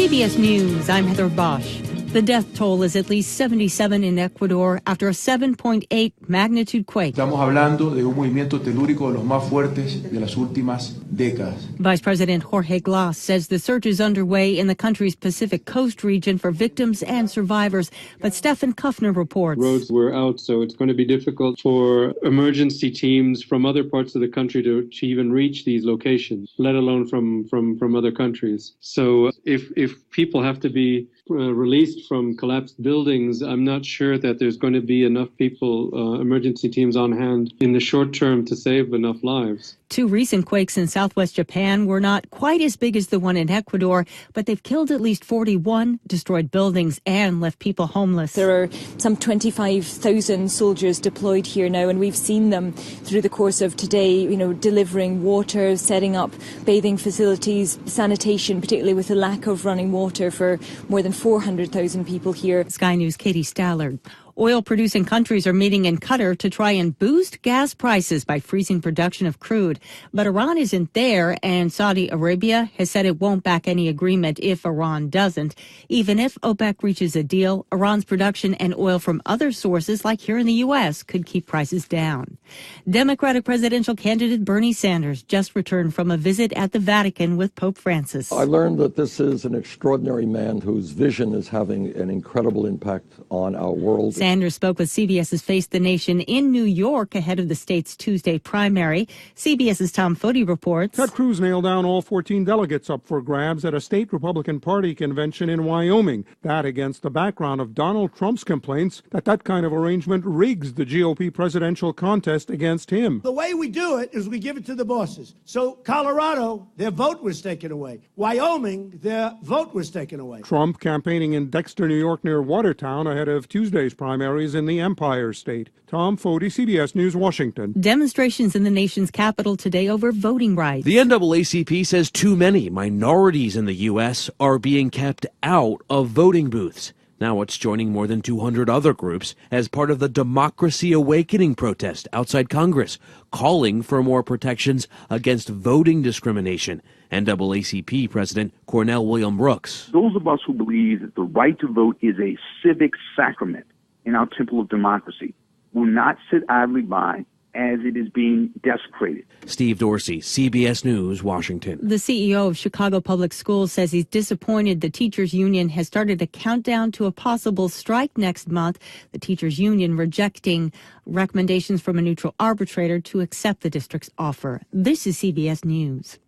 CBS News, I'm Heather Bosch. The death toll is at least 77 in Ecuador after a 7.8 magnitude quake. Estamos hablando de un movimiento telúrico de los más fuertes de las últimas décadas. Vice President Jorge Glass says the search is underway in the country's Pacific Coast region for victims and survivors. But Stefan Kuffner reports. Roads were out, so it's going to be difficult for emergency teams from other parts of the country to even reach these locations, let alone from other countries. So if people have to be released from collapsed buildings, I'm not sure that there's going to be enough people, emergency teams on hand in the short term to save enough lives. Two recent quakes in southwest Japan were not quite as big as the one in Ecuador, but they've killed at least 41, destroyed buildings, and left people homeless. There are some 25,000 soldiers deployed here now, and we've seen them through the course of today, delivering water, setting up bathing facilities, sanitation, particularly with the lack of running water for more than 400,000 people here. Sky News' Katie Stallard. Oil-producing countries are meeting in Qatar to try and boost gas prices by freezing production of crude. But Iran isn't there, and Saudi Arabia has said it won't back any agreement if Iran doesn't. Even if OPEC reaches a deal, Iran's production and oil from other sources, like here in the U.S., could keep prices down. Democratic presidential candidate Bernie Sanders just returned from a visit at the Vatican with Pope Francis. I learned that this is an extraordinary man whose vision is having an incredible impact on our world. Sanders spoke with CBS's Face the Nation in New York ahead of the state's Tuesday primary. CBS's Tom Foote reports. Ted Cruz nailed down all 14 delegates up for grabs at a state Republican Party convention in Wyoming. That against the background of Donald Trump's complaints that kind of arrangement rigs the GOP presidential contest against him. The way we do it is we give it to the bosses. So Colorado, their vote was taken away. Wyoming, their vote was taken away. Trump campaigning in Dexter, New York near Watertown ahead of Tuesday's primaries in the Empire State. Tom Foote, CBS News, Washington. Demonstrations in the nation's capital today over voting rights. The NAACP says too many minorities in the U.S. are being kept out of voting booths. Now it's joining more than 200 other groups as part of the Democracy Awakening protest outside Congress, calling for more protections against voting discrimination. NAACP President Cornell William Brooks. Those of us who believe that the right to vote is a civic sacrament in our temple of democracy will not sit idly by as it is being desecrated. Steve Dorsey, CBS News, Washington. The CEO of Chicago Public Schools says he's disappointed the teachers union has started a countdown to a possible strike next month. The teachers union rejecting recommendations from a neutral arbitrator to accept the district's offer. This is CBS News.